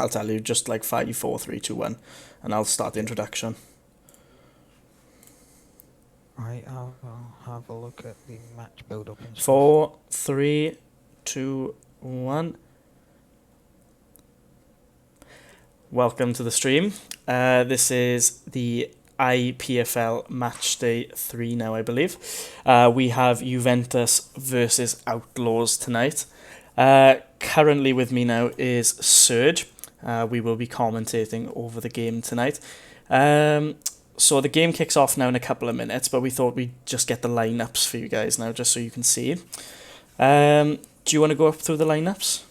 I'll tell you just like 5, 4, 3, 2, 1, and I'll start the introduction. Right, I'll have a look at the match build-up and stuff. 4, 3, 2, 1. Welcome to the stream. This is the iPFL match day 3 now, I believe. We have Juventus versus Outlawz tonight. Currently with me now is Serge. We will be commentating over the game tonight. So the game kicks off now in a couple of minutes, but we thought we'd just get the lineups for you guys now, just so you can see. Do you want to go up through the lineups?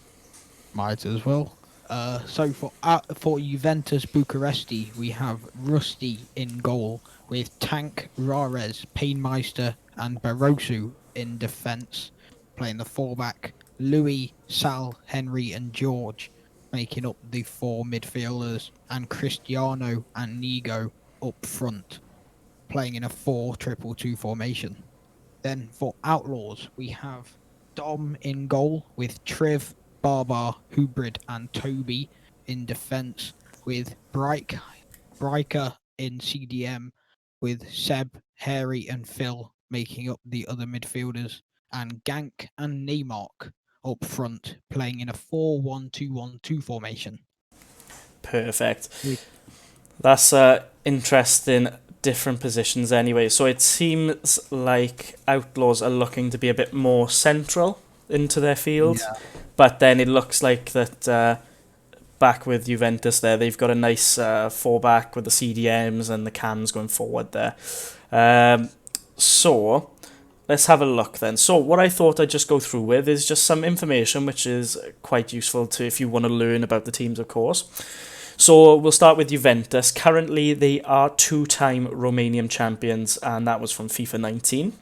Might as well. So for Juventus Bucuresti, we have Rusty in goal with Tank, Rares, Painmeister and Barroso in defence. Playing the fullback, Louis, Sal, Henry and George making up the 4 midfielders, and Cristiano and Nigo up front, playing in a 4-2-2 formation. Then for Outlawz, we have Dom in goal with Triv, Barbar, Hubrid and Toby in defence, with Bryker in CDM, with Seb, Harry and Phil making up the other midfielders, and Gank and Neymark up front, playing in a 4-1-2-1-2 formation. Perfect. That's interesting, different positions anyway. So it seems like Outlawz are looking to be a bit more central into their field. Yeah. But then it looks like that back with Juventus there, they've got a nice 4-back with the CDMs and the cams going forward there. So let's have a look then. So what I thought I'd just go through with is just some information which is quite useful to if you want to learn about the teams, of course. So we'll start with Juventus. Currently, they are 2-time Romanian champions, and that was from FIFA 19.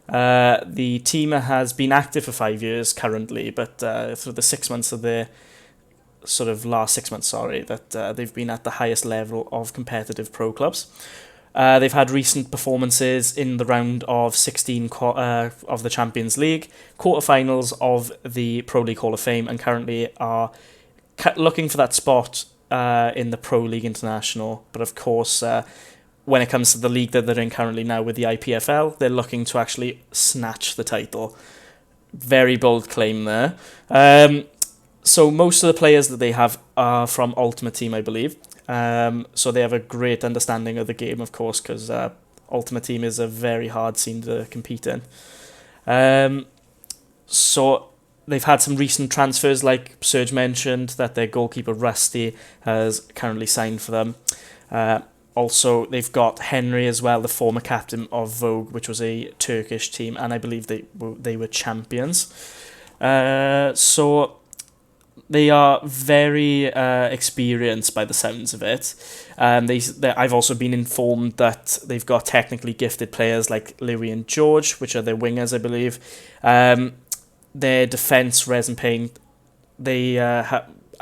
The team has been active for 5 years currently, but through the 6 months of their last 6 months, that they've been at the highest level of competitive pro clubs. They've had recent performances in the round of 16 of the Champions League, quarterfinals of the Pro League Hall of Fame, and currently are looking for that spot in the Pro League International. But of course, when it comes to the league that they're in currently now with the iPFL, they're looking to actually snatch the title. Very bold claim there. So most of the players that they have are from Ultimate Team, I believe. So they have a great understanding of the game, of course, because Ultimate Team is a very hard scene to compete in. So they've had some recent transfers, like Serge mentioned, that their goalkeeper Rusty has currently signed for them. Also, they've got Henry as well, the former captain of Vogue, which was a Turkish team, and I believe they were champions. So they are very experienced by the sounds of it. I've also been informed that they've got technically gifted players like Louis and George, which are their wingers, I believe. Their defence, Rez and Payne,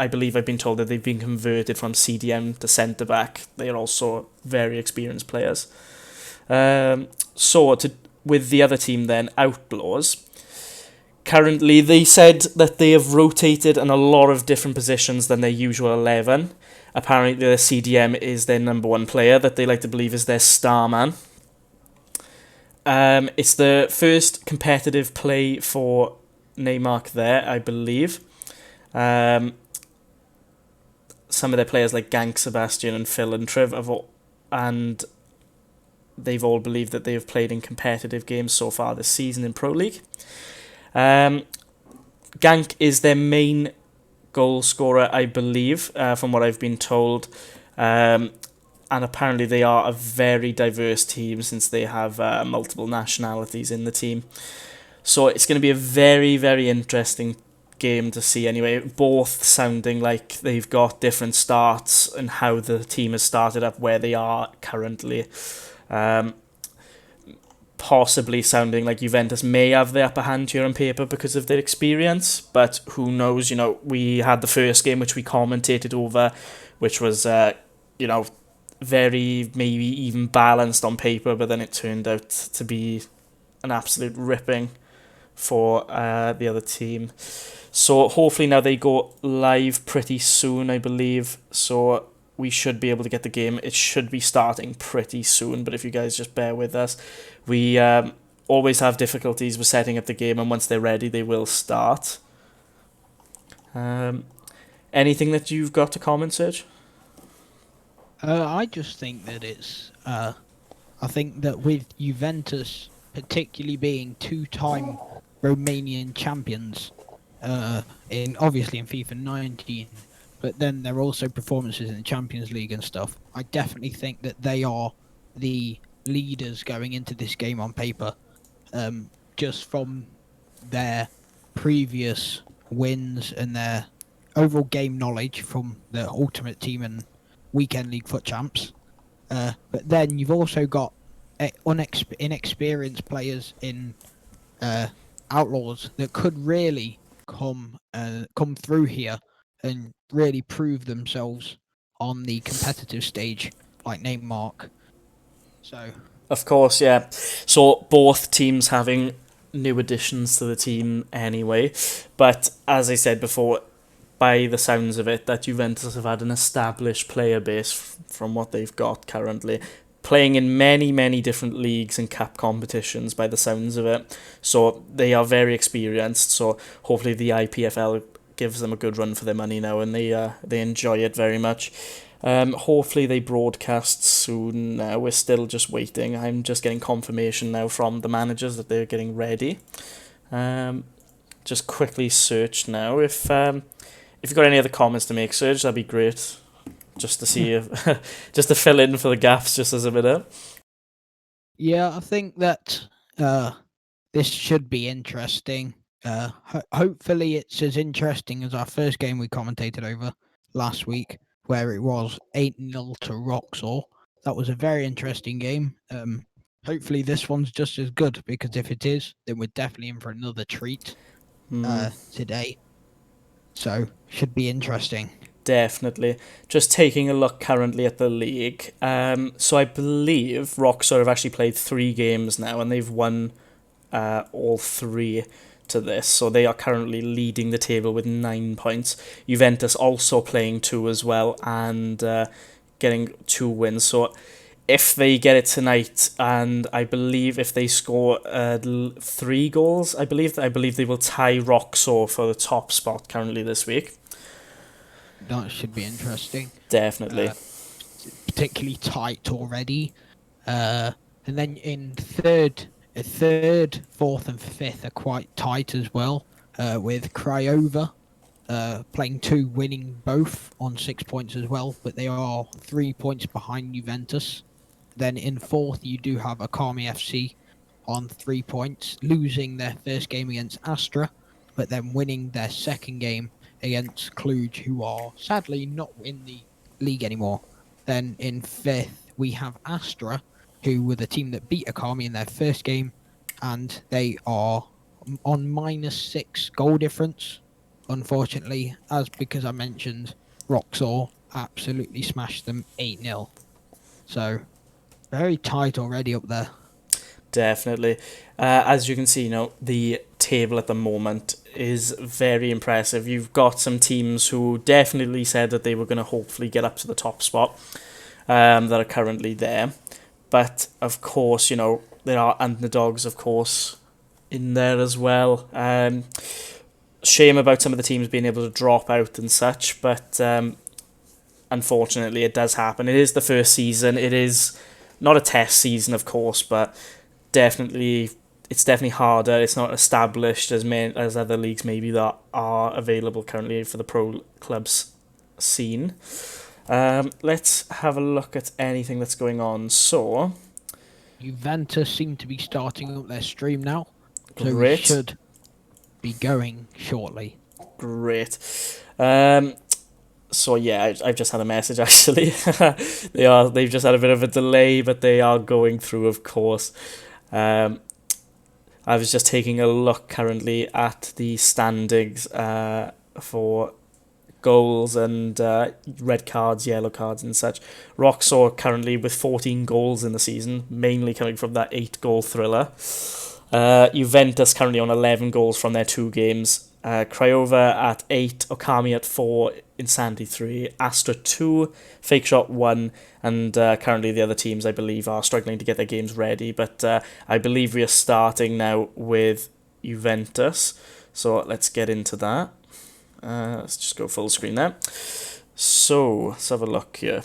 I believe I've been told that they've been converted from CDM to centre-back. They are also very experienced players. With the other team then, Outlawz, currently they said that they have rotated in a lot of different positions than their usual 11. Apparently the CDM is their number 1 player that they like to believe is their star man. It's the first competitive play for Neymark there, I believe. Some of their players like Gank, Sebastian and Phil and Triv and they've all believed that they have played in competitive games so far this season in Pro League. Gank is their main goal scorer, I believe, from what I've been told. And apparently they are a very diverse team since they have multiple nationalities in the team. So it's going to be a very, very interesting game to see anyway, both sounding like they've got different starts and how the team has started up where they are currently. Possibly sounding like Juventus may have the upper hand here on paper because of their experience, but who knows. We had the first game which we commentated over, which was very maybe even balanced on paper, but then it turned out to be an absolute ripping for the other team. So hopefully now they go live pretty soon, I believe. So we should be able to get the game. It should be starting pretty soon, but if you guys just bear with us. We always have difficulties with setting up the game, and once they're ready, they will start. Anything that you've got to comment, Serge? I just think that it's. I think that with Juventus, particularly being two-time Romanian champions, obviously in FIFA 19, but then there are also performances in the Champions League and stuff. I definitely think that they are the leaders going into this game on paper, just from their previous wins and their overall game knowledge from the Ultimate Team and Weekend League Foot Champs. But then you've also got inexperienced players in Outlawz that could really come through here and really prove themselves on the competitive stage, like Neymar. So, of course, yeah. So both teams having new additions to the team anyway. But as I said before, by the sounds of it, that Juventus have had an established player base from what they've got currently, playing in many, many different leagues and cup competitions by the sounds of it. So they are very experienced. So hopefully the iPFL gives them a good run for their money now, and they enjoy it very much. Hopefully they broadcast soon. We're still just waiting. I'm just getting confirmation now from the managers that they're getting ready. Just quickly search now. If you've got any other comments to make, Serge, that'd be great. Just to see if, just to fill in for the gaps, just as a minute. Yeah, I think that this should be interesting. Hopefully, it's as interesting as our first game we commentated over last week, where it was 8-0 to Roxor. That was a very interesting game. Hopefully, this one's just as good, because if it is, then we're definitely in for another treat today. So, should be interesting. Definitely. Just taking a look currently at the league. So I believe Roxor have actually played 3 games now, and they've won all 3 to this. So they are currently leading the table with 9 points. Juventus also playing 2 as well, and getting 2 wins. So if they get it tonight, and I believe if they score 3 goals, I believe they will tie Roxor for the top spot currently this week. That should be interesting. Definitely. Particularly tight already. And then in third, fourth, and fifth are quite tight as well. With Craiova playing 2, winning both on 6 points as well, but they are 3 points behind Juventus. Then in fourth, you do have Akami FC on 3 points, losing their first game against Astra, but then winning their second game against Cluj, who are sadly not in the league anymore. Then in fifth, we have Astra, who were the team that beat Akami in their first game, and they are on -6 goal difference, unfortunately, because I mentioned Roxor absolutely smashed them 8-0. So, very tight already up there. Definitely. As you can see, the table at the moment is very impressive. You've got some teams who definitely said that they were going to hopefully get up to the top spot, that are currently there. But, of course, there are underdogs, of course, in there as well. Shame about some of the teams being able to drop out and such, but unfortunately it does happen. It is the first season. It is not a test season, of course, but it's definitely harder. It's not established as other leagues maybe that are available currently for the pro clubs scene. Let's have a look at anything that's going on. So, Juventus seem to be starting up their stream now, so great. we should be going shortly. Great. So yeah, I've just had a message actually. They've just had a bit of a delay, but they are going through, of course. I was just taking a look currently at the standings for goals and red cards, yellow cards and such. Roxor currently with 14 goals in the season, mainly coming from that 8-goal thriller. Juventus currently on 11 goals from their 2 games. Craiova at 8, Okami at 4, Insanity 3, Astra 2, Fake Shot 1, and currently the other teams, I believe, are struggling to get their games ready. But I believe we are starting now with Juventus. So let's get into that. Let's just go full screen there. So let's have a look here.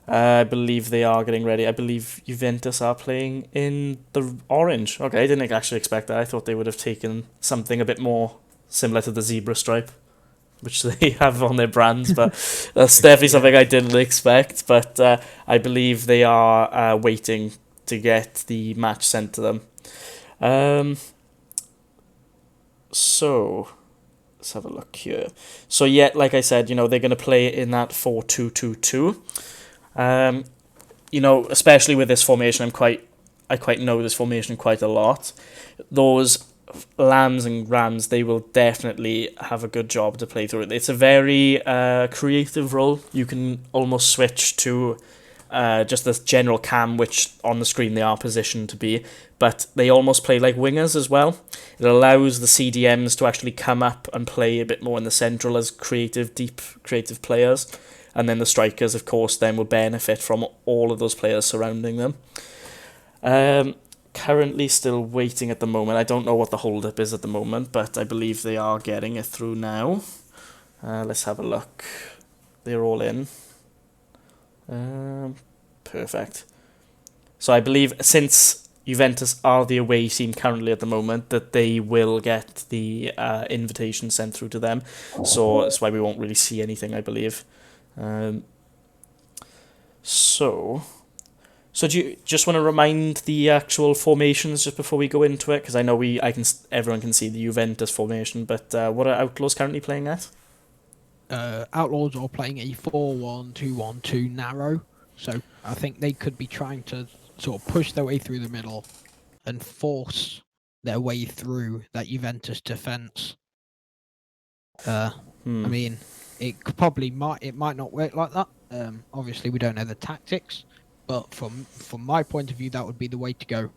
I believe they are getting ready. I believe Juventus are playing in the orange. Okay, I didn't actually expect that. I thought they would have taken something a bit more similar to the zebra stripe, which they have on their brands, but that's definitely something I didn't expect. But I believe they are waiting to get the match sent to them. So let's have a look here. So yeah, like I said, they're going to play in that 4-2-2-2. Especially with this formation, I quite know this formation quite a lot. Those Lambs and Rams, they will definitely have a good job to play through it. It's a very creative role. You can almost switch to just this general cam, which on the screen they are positioned to be, but they almost play like wingers as well. It allows the CDMs to actually come up and play a bit more in the central as deep creative players. And then the strikers, of course, then will benefit from all of those players surrounding them. Currently still waiting at the moment. I don't know what the hold-up is at the moment, but I believe they are getting it through now. Let's have a look. They're all in. Perfect. So I believe since Juventus are the away team currently at the moment, that they will get the invitation sent through to them. So that's why we won't really see anything, I believe. So do you just want to remind the actual formations just before we go into it? Because I know everyone can see the Juventus formation, but what are Outlawz currently playing at? Outlawz are playing a 4-1-2-1-2 narrow, so I think they could be trying to sort of push their way through the middle and force their way through that Juventus defence. I mean, it might not work like that. Obviously, we don't know the tactics, but from my point of view, that would be the way to go.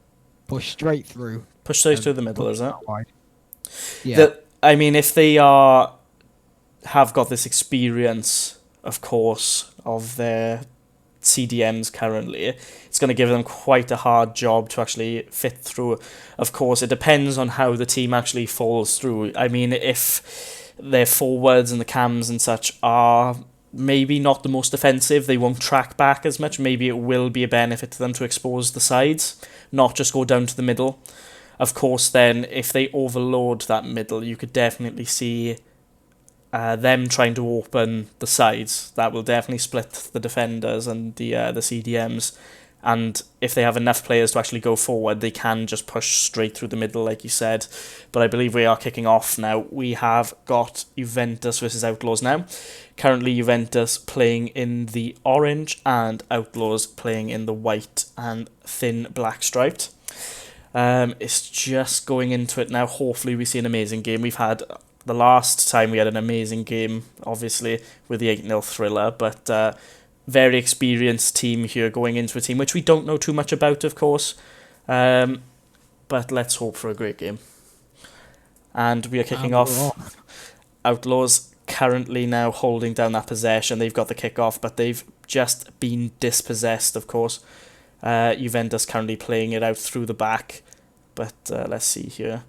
Push straight through. Push those through the middle, is it? Yeah. I mean, if they have got this experience, of course, of their CDMs currently, it's going to give them quite a hard job to actually fit through. Of course, it depends on how the team actually falls through. I mean, if their forwards and the cams and such are maybe not the most offensive, they won't track back as much. Maybe it will be a benefit to them to expose the sides, not just go down to the middle. Of course, then, if they overload that middle, you could definitely see them trying to open the sides. That will definitely split the defenders and the CDMs. And if they have enough players to actually go forward, they can just push straight through the middle, like you said. But I believe we are kicking off now. We have got Juventus versus Outlawz now. Currently, Juventus playing in the orange and Outlawz playing in the white and thin black striped. It's just going into it now. Hopefully, we see an amazing game. We've had the last time we had an amazing game, obviously, with the 8-0 thriller, but very experienced team here going into a team which we don't know too much about, of course. But let's hope for a great game. And we are kicking off. Outlawz currently now holding down that possession. They've got the kick-off, but they've just been dispossessed, of course. Juventus currently playing it out through the back. But let's see here.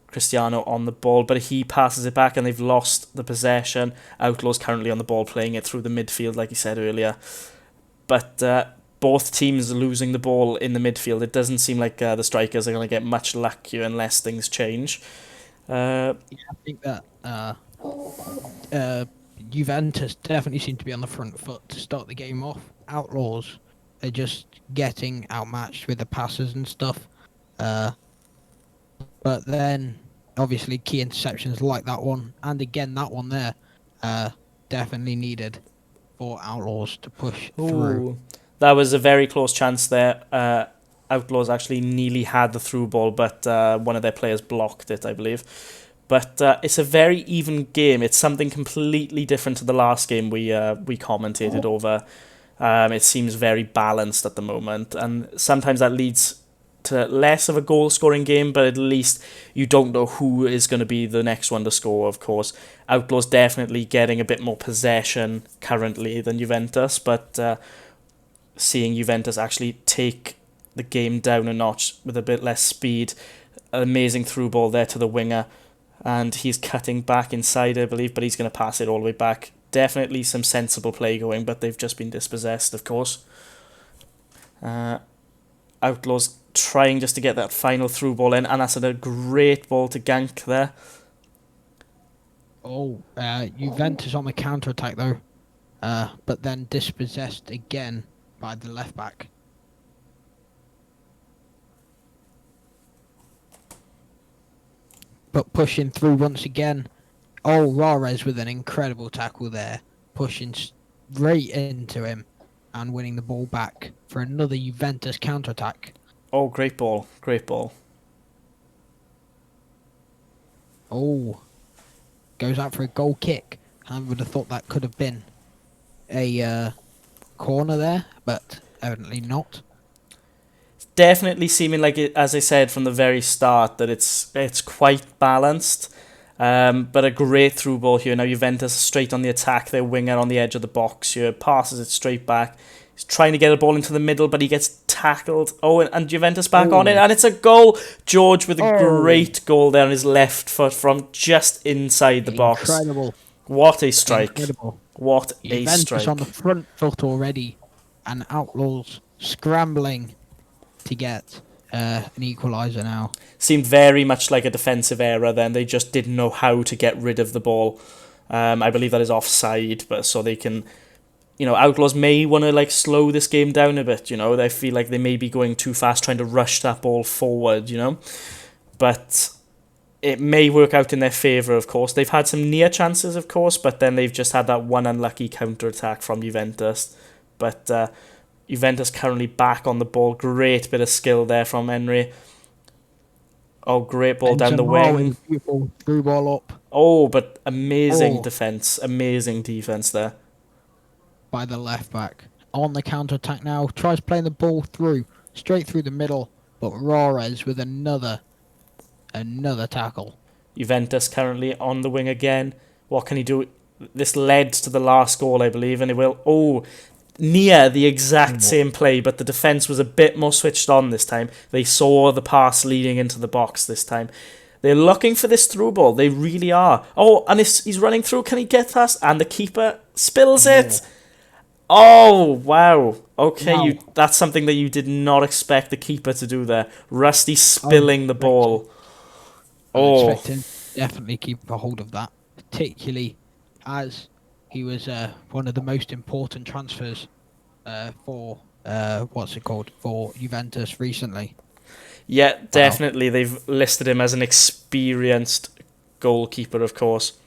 Cristiano on the ball, but he passes it back and they've lost the possession. Outlawz currently on the ball, playing it through the midfield, like you said earlier. But both teams are losing the ball in the midfield. It doesn't seem like the strikers are going to get much luck here unless things change. I think that Juventus definitely seem to be on the front foot to start the game off. Outlawz are just getting outmatched with the passes and stuff. But then, obviously, key interceptions like that one, and again that one there, definitely needed for Outlawz to push through. That was a very close chance there. Outlawz actually nearly had the through ball, but one of their players blocked it, I believe. But it's a very even game. It's something completely different to the last game we commentated over. It seems very balanced at the moment, and sometimes that leads to less of a goal-scoring game, but at least you don't know who is going to be the next one to score, of course. Outlawz definitely getting a bit more possession currently than Juventus, but seeing Juventus actually take the game down a notch with a bit less speed. An amazing through ball there to the winger, and he's cutting back inside, I believe, but he's going to pass it all the way back. Definitely some sensible play going, but they've just been dispossessed, of course. Outlawz trying just to get that final through ball in, and that's a great ball to gank there. Juventus on the counter-attack though, but then dispossessed again by the left-back. But pushing through once again. Oh, Rares with an incredible tackle there, pushing straight into him and winning the ball back for another Juventus counter-attack. Oh, great ball. Great ball. Oh, goes out for a goal kick. I would have thought that could have been a corner there, but evidently not. It's definitely seeming like, it, as I said from the very start, that it's quite balanced. But a great through ball here. Now Juventus straight on the attack. Their winger on the edge of the box here. Passes it straight back. He's trying to get a ball into the middle, but he gets tackled. Oh, and Juventus back on it. And it's a goal. George with a great goal there on his left foot from just inside the box. Incredible. What a strike. Incredible. What a Juventus strike. on the front foot already. And Outlawz scrambling to get an equaliser now. Seemed very much like a defensive error then. They just didn't know how to get rid of the ball. I believe that is offside, but so they can... Outlawz may want to slow this game down a bit, They feel like they may be going too fast trying to rush that ball forward, But it may work out in their favour, of course. They've had some near chances, of course, but then they've just had that one unlucky counter-attack from Juventus. But Juventus currently back on the ball. Great bit of skill there from Henry. Oh, great ball down the wing. Beautiful through ball up. Oh, but amazing defence. Amazing defence there. By the left back. On the counter-attack now. Tries playing the ball through. Straight through the middle. But Rares with another tackle. Juventus currently on the wing again. What can he do? This led to the last goal, I believe, and it will... Oh, near the exact same play, but the defence was a bit more switched on this time. They saw the pass leading into the box this time. They're looking for this through ball. They really are. Oh, and he's running through. Can he get past? And the keeper spills it. Oh, wow. Okay, Wow. That's something that you did not expect the keeper to do there. Rusty spilling the ball. I expect him to definitely keep a hold of that, particularly as he was one of the most important transfers for for Juventus recently. Yeah, definitely. They've listed him as an experienced goalkeeper, of course.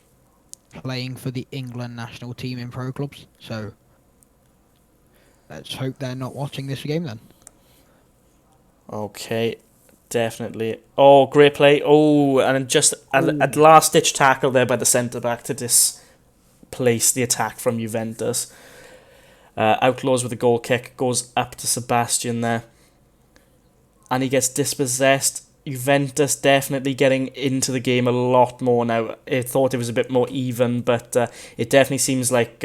Playing for the England national team in pro clubs, so let's hope they're not watching this game then. Okay, definitely. Oh, great play. Oh, and just a last-ditch tackle there by the centre-back to displace the attack from Juventus. Outlawz with a goal kick, goes up to Sebastian there. And he gets dispossessed. Juventus definitely getting into the game a lot more now. I thought it was a bit more even, but it definitely seems like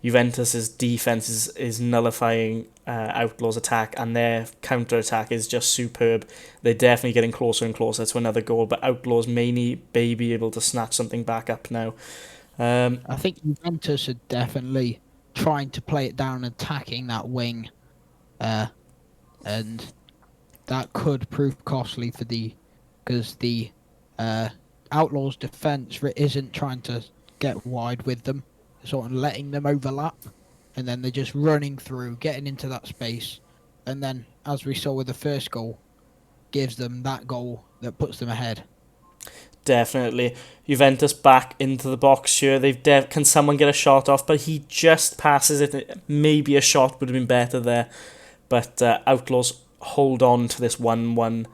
Juventus's defense is nullifying Outlaw's attack, and their counter-attack is just superb. They're definitely getting closer and closer to another goal, but Outlawz may be able to snatch something back up now. I think Juventus are definitely trying to play it down, attacking that wing, and that could prove costly because the Outlaw's defence isn't trying to get wide with them, sort of letting them overlap, and then they're just running through, getting into that space, and then, as we saw with the first goal, gives them that goal that puts them ahead. Definitely. Juventus back into the box here. Can someone get a shot off? But he just passes it. Maybe a shot would have been better there. But Outlawz hold on to this 1-1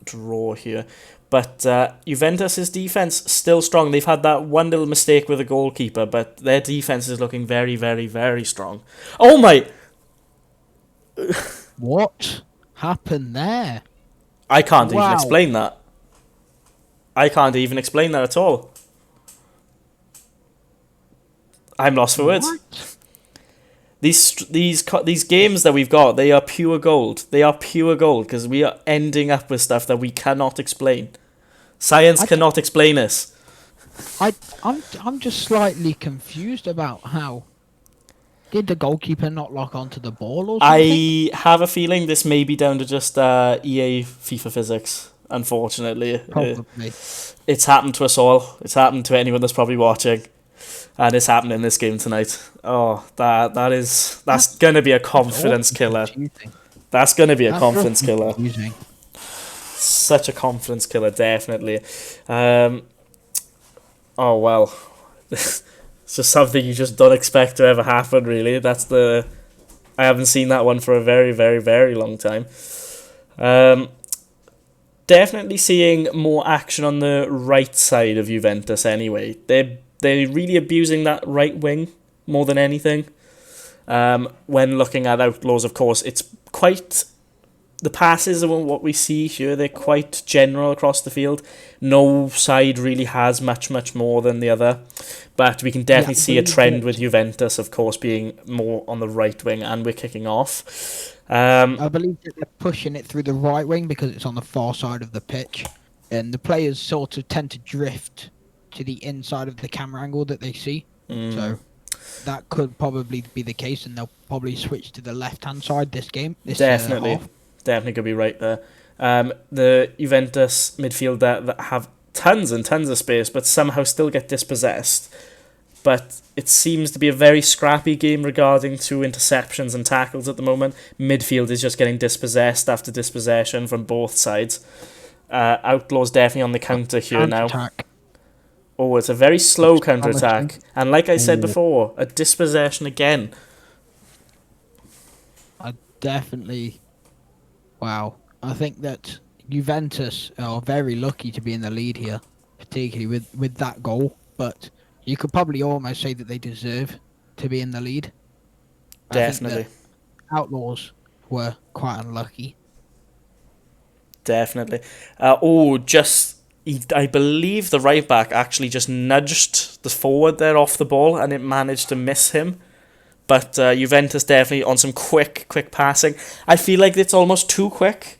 draw here. But Juventus' defence still strong. They've had that one little mistake with the goalkeeper, but their defence is looking very, very, very strong. Oh my! What? happened there? I can't even Wow. explain that. I can't even explain that at all. I'm lost for words. What? These games that we've got, they are pure gold. They are pure gold because we are ending up with stuff that we cannot explain. Science cannot explain this. I'm just slightly confused about how did the goalkeeper not lock onto the ball or something? I have a feeling this may be down to just EA FIFA physics. Unfortunately, Probably. it's happened to us all. It's happened to anyone that's probably watching, and it's happened in this game tonight. Oh, that's gonna be a confidence killer. Confusing. That's gonna be a That's confidence awfully killer. confusing. Such a confidence killer, definitely. Oh well, it's just something you just don't expect to ever happen. Really, I haven't seen that one for a very, very, very long time. Definitely seeing more action on the right side of Juventus. Anyway, they're really abusing that right wing more than anything. When looking at Outlawz, of course, it's quite. The passes are what we see here. They're quite general across the field. No side really has much more than the other. But we can definitely see a trend with Juventus, of course, being more on the right wing, and we're kicking off. I believe that they're pushing it through the right wing because it's on the far side of the pitch, and the players sort of tend to drift to the inside of the camera angle that they see. So that could probably be the case, and they'll probably switch to the left-hand side this game. Definitely. Half. Definitely could be right there. The Juventus midfield that have tons and tons of space, but somehow still get dispossessed. But it seems to be a very scrappy game regarding to interceptions and tackles at the moment. Midfield is just getting dispossessed after dispossession from both sides. Outlawz definitely on the counter here now. Oh, it's a very slow counter-attack. And like I said before, a dispossession again. Definitely. Wow. I think that Juventus are very lucky to be in the lead here, particularly with that goal. But you could probably almost say that they deserve to be in the lead. Definitely. I think that Outlawz were quite unlucky. Definitely. I believe the right back actually just nudged the forward there off the ball, and it managed to miss him. But Juventus definitely on some quick passing. I feel like it's almost too quick.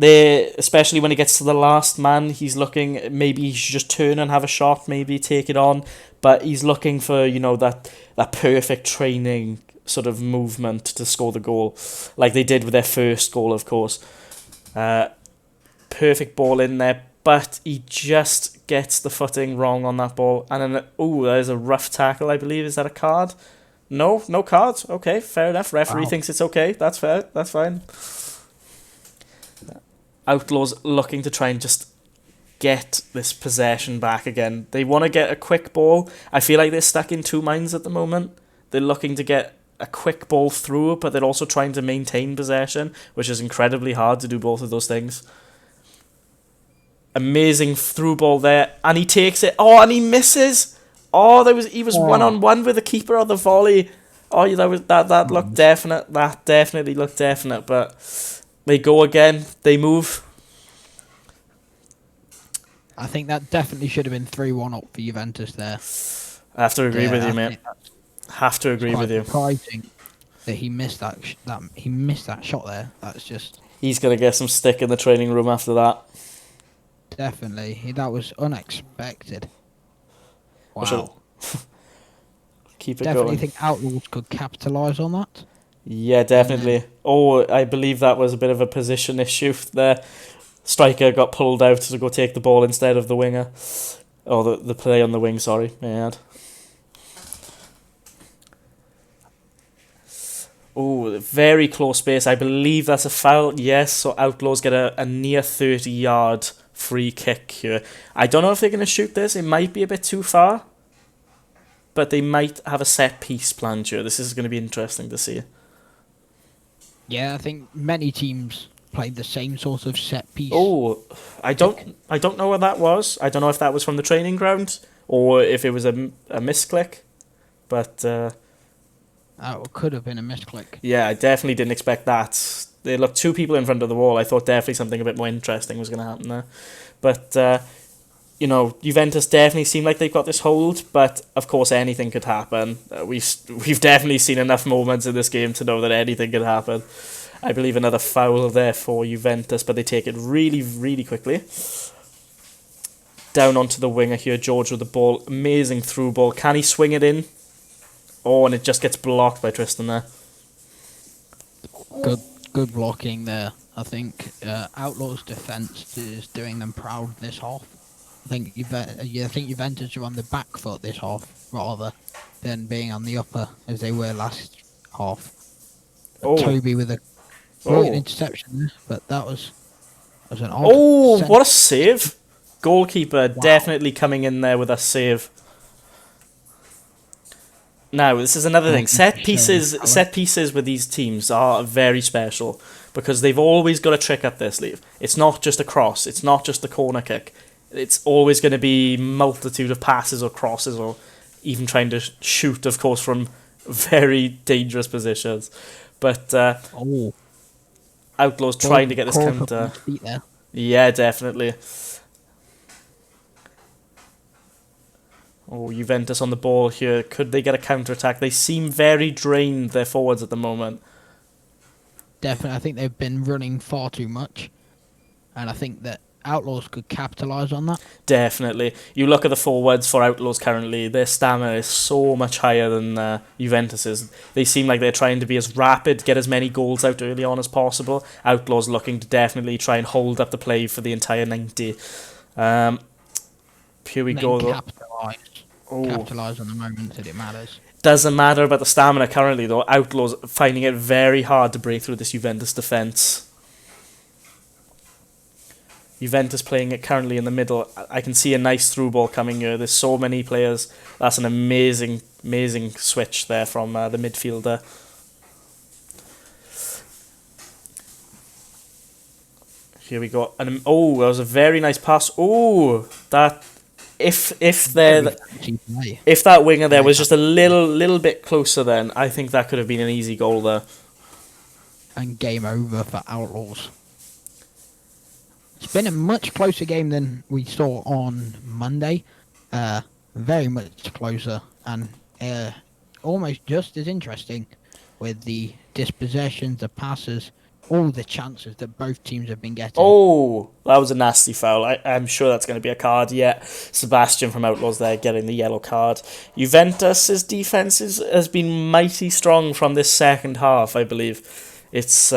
Especially when it gets to the last man, he's looking, maybe he should just turn and have a shot, maybe take it on. But he's looking for, that perfect training sort of movement to score the goal. Like they did with their first goal, of course. Perfect ball in there, but he just gets the footing wrong on that ball. And then, there's a rough tackle, I believe. Is that a card? No cards. Okay, fair enough. Referee thinks it's okay. That's fair. That's fine. Outlawz looking to try and just get this possession back again. They want to get a quick ball. I feel like they're stuck in two minds at the moment. They're looking to get a quick ball through, but they're also trying to maintain possession, which is incredibly hard to do both of those things. Amazing through ball there, and he takes it. Oh, and he misses. Oh, he was 1-on-1 with the keeper on the volley. Oh, that looked definite. That definitely looked definite. But they go again. They move. I think that definitely should have been 3-1 up for Juventus there. I have to agree with you, mate. Have to agree with you. Surprising that he missed that shot there. That's just. He's gonna get some stick in the training room after that. Definitely, that was unexpected. Wow. Keep it definitely going. Think Outlawz could capitalise on that. Yeah, definitely. I believe that was a bit of a position issue there. Striker got pulled out to go take the ball instead of the winger. Or the play on the wing, sorry, may I add. Very close space. I believe that's a foul. Yes, so Outlawz get a near 30-yard free kick here. I don't know if they're going to shoot this. It might be a bit too far. But they might have a set piece planned here. This is going to be interesting to see. Yeah, I think many teams played the same sort of set piece. I don't know what that was. I don't know if that was from the training ground or if it was a misclick. But it could have been a misclick. Yeah, I definitely didn't expect that They looked two people in front of the wall. I thought definitely something a bit more interesting was going to happen there. But, Juventus definitely seem like they've got this hold, but of course anything could happen. We've definitely seen enough moments in this game to know that anything could happen. I believe another foul there for Juventus, but they take it really, really quickly. Down onto the winger here, George with the ball. Amazing through ball. Can he swing it in? Oh, and it just gets blocked by Tristan there. Good blocking there. I think Outlaw's defence is doing them proud this half. I think Juventus are on the back foot this half rather than being on the upper as they were last half. Toby with a brilliant interception there, but that was an odd what a save! Goalkeeper definitely coming in there with a save. Now, this is another thing. Set pieces with these teams are very special because they've always got a trick up their sleeve. It's not just a cross. It's not just a corner kick. It's always going to be multitude of passes or crosses or even trying to shoot, of course, from very dangerous positions. But Outlawz trying to get this counter. Yeah, definitely. Oh, Juventus on the ball here. Could they get a counter-attack? They seem very drained, their forwards at the moment. Definitely. I think they've been running far too much. And I think that Outlawz could capitalise on that. Definitely. You look at the forwards for Outlawz currently, their stamina is so much higher than Juventus's. They seem like they're trying to be as rapid, get as many goals out early on as possible. Outlawz looking to definitely try and hold up the play for the entire 90. Here we go, though. Capitalise on the moment that it matters. Doesn't matter about the stamina currently, though. Outlawz finding it very hard to break through this Juventus defence. Juventus playing it currently in the middle. I can see a nice through ball coming here. There's so many players. That's an amazing switch there from the midfielder. Here we go. And that was a very nice pass. Oh, that if that winger there was just a little bit closer, then I think that could have been an easy goal there. And game over for Outlawz. It's been a much closer game than we saw on Monday. Very much closer and almost just as interesting with the dispossessions, the passes, all the chances that both teams have been getting. Oh, that was a nasty foul. I'm sure that's going to be a card. Yeah, Sebastian from Outlawz there getting the yellow card. Juventus' defence has been mighty strong from this second half, I believe. It's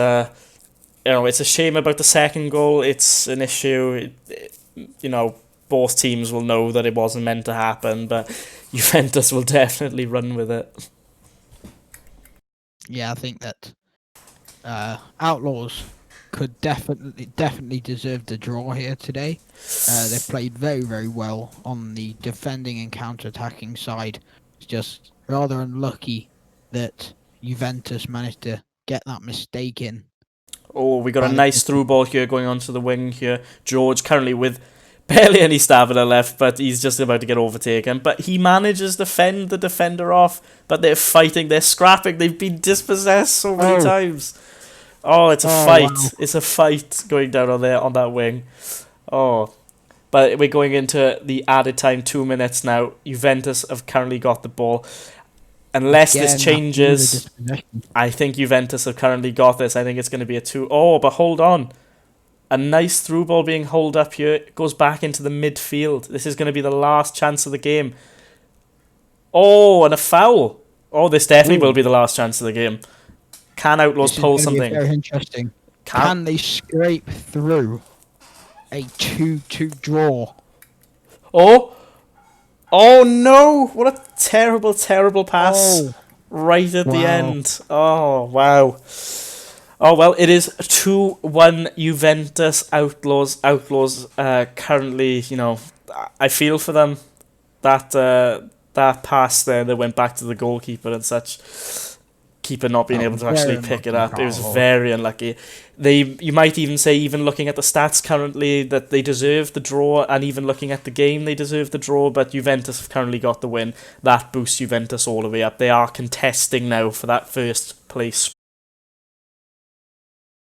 it's a shame about the second goal. It's an issue. Both teams will know that it wasn't meant to happen, but Juventus will definitely run with it. Yeah, I think that Outlawz could definitely deserve the draw here today. They played very, very well on the defending and counter-attacking side. It's just rather unlucky that Juventus managed to get that mistake in. Oh, we got a nice through ball here going onto the wing here. George currently with barely any stamina left, but he's just about to get overtaken. But he manages to fend the defender off. But they're fighting, they're scrapping, they've been dispossessed so many times. Oh, it's a fight. Wow. It's a fight going down on that wing. Oh, but we're going into the added time, 2 minutes now. Juventus have currently got the ball. Unless this changes, I think Juventus have currently got this. I think it's going to be a 2. Oh, but hold on. A nice through ball being held up here. It goes back into the midfield. This is going to be the last chance of the game. Oh, and a foul. Oh, this definitely will be the last chance of the game. Can Outlawz pull something? Very interesting. Can they scrape through a 2-2 draw? Oh no! What a terrible, terrible pass right at the end. Oh, wow. Oh, well, it is 2-1 Juventus. Outlawz currently, I feel for them. That pass there that went back to the goalkeeper and such. Keeper not being able to actually pick it up. It was very unlucky. You might even say, even looking at the stats currently, that they deserve the draw, and even looking at the game, they deserve the draw, but Juventus have currently got the win. That boosts Juventus all the way up. They are contesting now for that first place